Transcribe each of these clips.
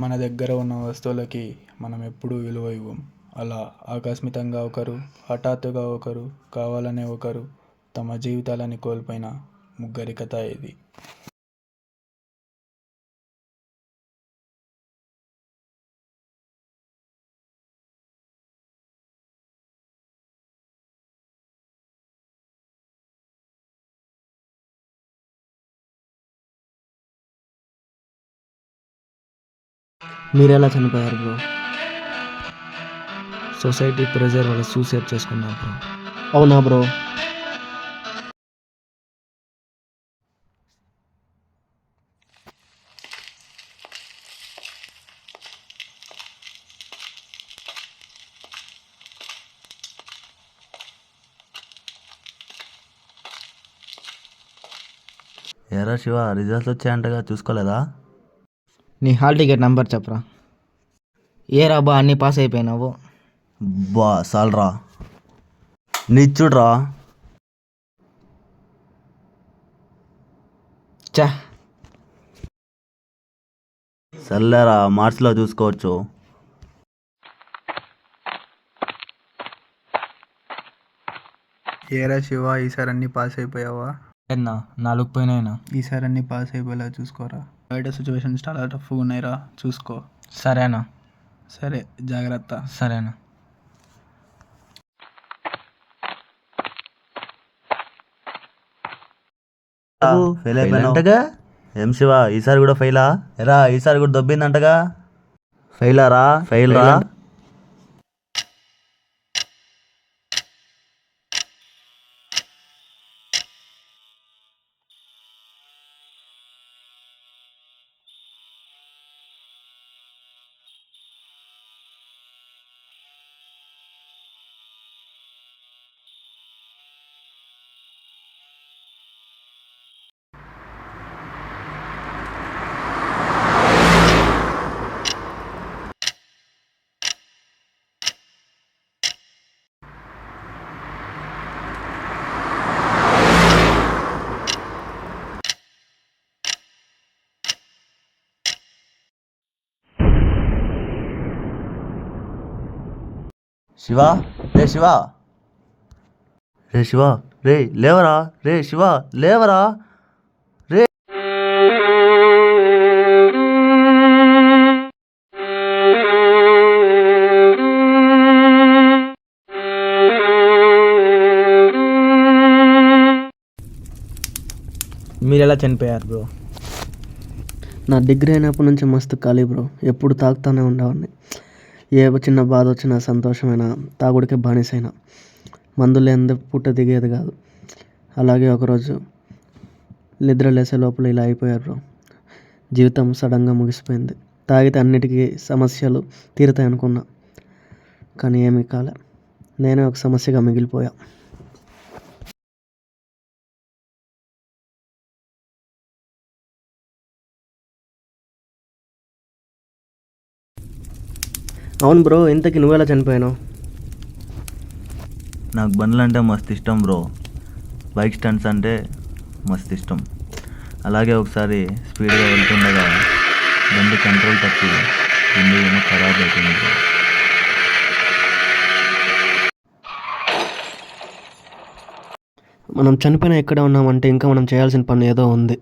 మన దగ్గర ఉన్న వస్తువులకి మనం ఎప్పుడూ విలువ ఇవ్వం. అలా ఆకస్మికంగా ఒకరు, హఠాత్తుగా ఒకరు, కావాలనే ఒకరు తమ జీవితాలని కోల్పోయిన ముగ్గురి కథ ఇది. మీరు ఎలా చనిపోయారు బ్రో? సొసైటీ ప్రెజర్ వల్ల సూసైడ్ చేసుకున్నా బ్రో. అవునా బ్రో? ఎరా శివ, రిజల్ట్స్ వచ్చాయంటగా, చూసుకోలేదా? నీ హాల్ టికెట్ నంబర్ చెప్పరా. ఏ రాబా అన్నీ పాస్ అయిపోయినావు? బా సాల్రా, నిచ్చుడ్రా. చా, సర్లేరా, మార్క్స్లో చూసుకోవచ్చు. ఏరా శివ, ఈసారి అన్ని పాస్ అయిపోయావా? ఎన్నా 4 పోయినాయినా. ఈసారి అన్ని పాస్ అయిపోయేలా చూసుకోరా. బయట సిచ్యువేషన్స్ చాలా టఫ్గా ఉన్నాయిరా, చూసుకో. సరేనా? సరే, జాగ్రత్త. సరేనా? ఫెయిల్ అయిపోయినంటగా. ఏం శివ, ఈసారి కూడా ఫెయిలా? ఎరా, ఈసారి కూడా దొబ్బిందంటగా. ఫెయిలారా? ఫెయిల్ రా. శివ, రే శివ, రే శివ, రే లేవరా, రే శివ లేవరా, రే. మీరు ఎలా చనిపోయారు బ్రో? నా డిగ్రీ అయినప్పటి నుంచి మస్తు ఖాళీ బ్రో. ఎప్పుడు తాగుతూనే ఉండేవాడిని. ఏ చిన్న బాధ వచ్చినా, సంతోషమైన, తాగుడికే బానిసైన. మందు లేనిదే పుట్ట దిగేది కాదు. అలాగే ఒకరోజు నిద్ర లేసే లోపల ఇలా అయిపోయారు బ్రో. జీవితం సడన్గా ముగిసిపోయింది. తాగితే అన్నిటికీ సమస్యలు తీరుతాయి అనుకున్నా, కానీ ఏమీ కాలే. నేనే ఒక సమస్యగా మిగిలిపోయా. అవును బ్రో, ఇంతకీ నువ్వెలా చనిపోయావు? నాకు బండ్లు అంటే మస్తు ఇష్టం బ్రో. బైక్ స్టంట్స్ అంటే మస్తు ఇష్టం. అలాగే ఒకసారి స్పీడ్గా వెళ్తుండగా బండి కంట్రోల్ తప్పి బండి ఏమో ఖరాబ్ అయిపోయింది బ్రో. మనం చనిపోయినా ఎక్కడ ఉన్నామంటే ఇంకా మనం చేయాల్సిన పని ఏదో ఉంది.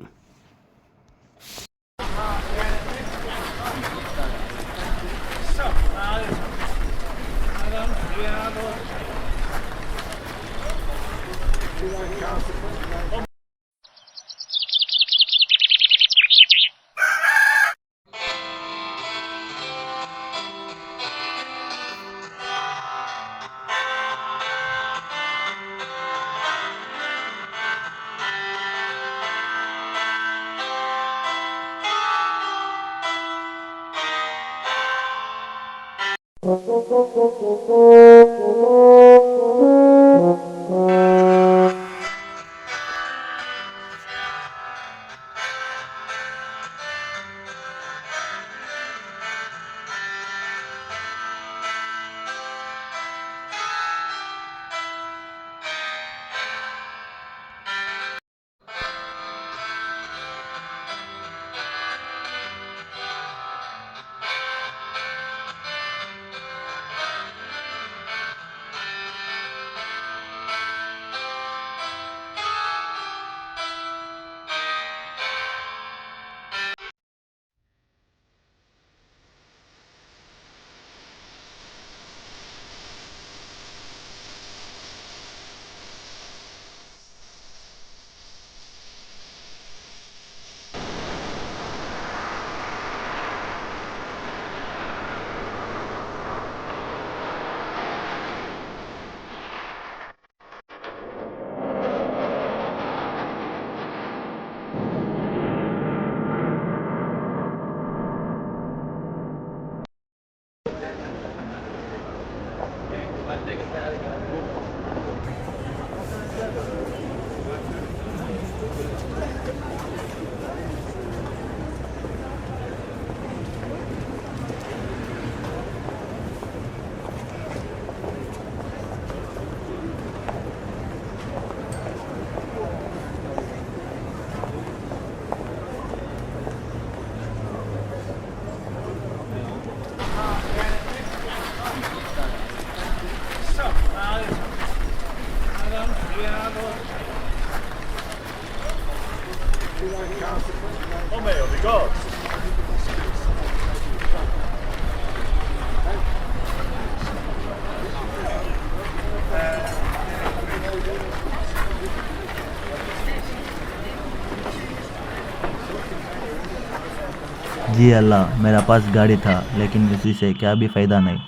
जी अल्लाह, मेरा पास गाड़ी था लेकिन उसी से क्या भी फ़ायदा नहीं।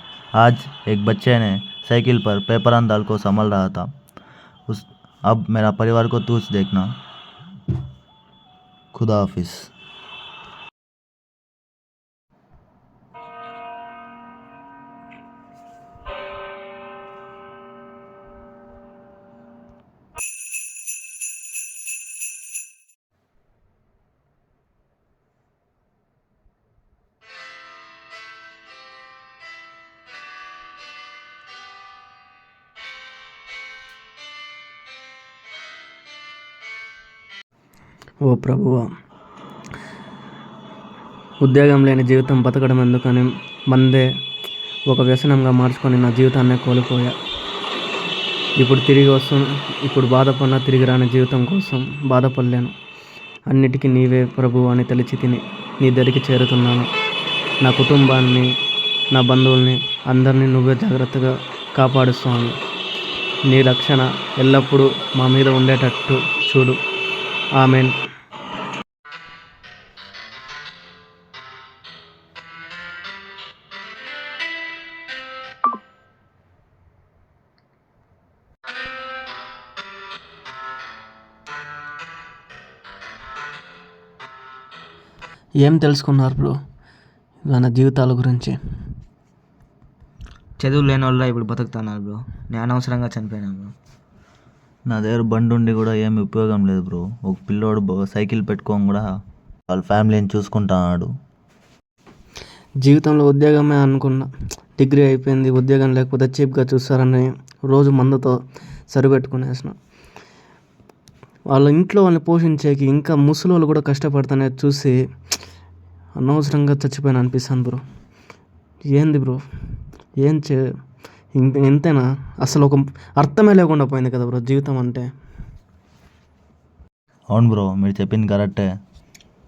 आज एक बच्चे ने साइकिल पर पेपरान दाल को संभाल रहा था। अब मेरा परिवार को तू देखना। खुदा हाफिज़। ఓ ప్రభువా, ఉద్యోగం లేని జీవితం బతకడం ఎందుకని మందే ఒక వ్యసనంగా మార్చుకొని నా జీవితాన్నే కోల్పోయా. ఇప్పుడు బాధపడినా తిరిగి రాని జీవితం కోసం బాధపడలేను. అన్నిటికీ నీవే ప్రభువు అని తలిచి తిని నీ దగ్గరికి చేరుతున్నాను. నా కుటుంబాన్ని, నా బంధువుల్ని అందరినీ నువ్వే జాగ్రత్తగా కాపాడు స్వామి. నీ రక్షణ ఎల్లప్పుడూ మా మీద ఉండేటట్టు చూడు. ఆమెన్. ఏం తెలుసుకున్నారు బ్రో మన జీవితాల గురించి? చదువు లేని వాళ్ళు ఇప్పుడు బతుకుతున్నారు బ్రో. నేను అనవసరంగా చనిపోయినా బ్రో. నా దగ్గర బండి ఉండి కూడా ఏమి ఉపయోగం లేదు బ్రో. ఒక పిల్లోడు సైకిల్ పెట్టుకొని కూడా వాళ్ళ ఫ్యామిలీని చూసుకుంటున్నాడు. జీవితంలో ఉద్యోగమే అనుకున్నా, డిగ్రీ అయిపోయింది, ఉద్యోగం లేకపోతే చీప్గా చూస్తారని రోజు మందుతో సరిపెట్టుకునేసిన. వాళ్ళ ఇంట్లో వాళ్ళని పోషించేకి ఇంకా ముసలోళ్ళు కూడా కష్టపడుతూనే చూసి అనవసరంగా చచ్చిపోయిన అనిపిస్తుంది బ్రో. ఏంది బ్రో, ఎంతైనా అసలు ఒక అర్థమే లేకుండా పోయింది కదా బ్రో జీవితం అంటే. అవును బ్రో, మీరు చెప్పింది కరెక్టే.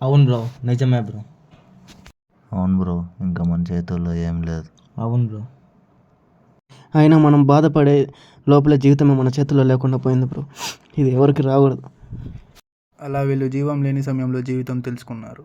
అవును బ్రో, నిజమే బ్రో. అవును బ్రో, ఇంకా మన చేతుల్లో ఏం లేదు. అవును బ్రో. అయినా మనం బాధపడే లోపలే జీవితమే మన చేతుల్లో లేకుండా పోయింది బ్రో. ఇది ఎవరికి రాకూడదు. అలా వీళ్ళు జీవం లేని సమయంలో జీవితం తెలుసుకున్నారు.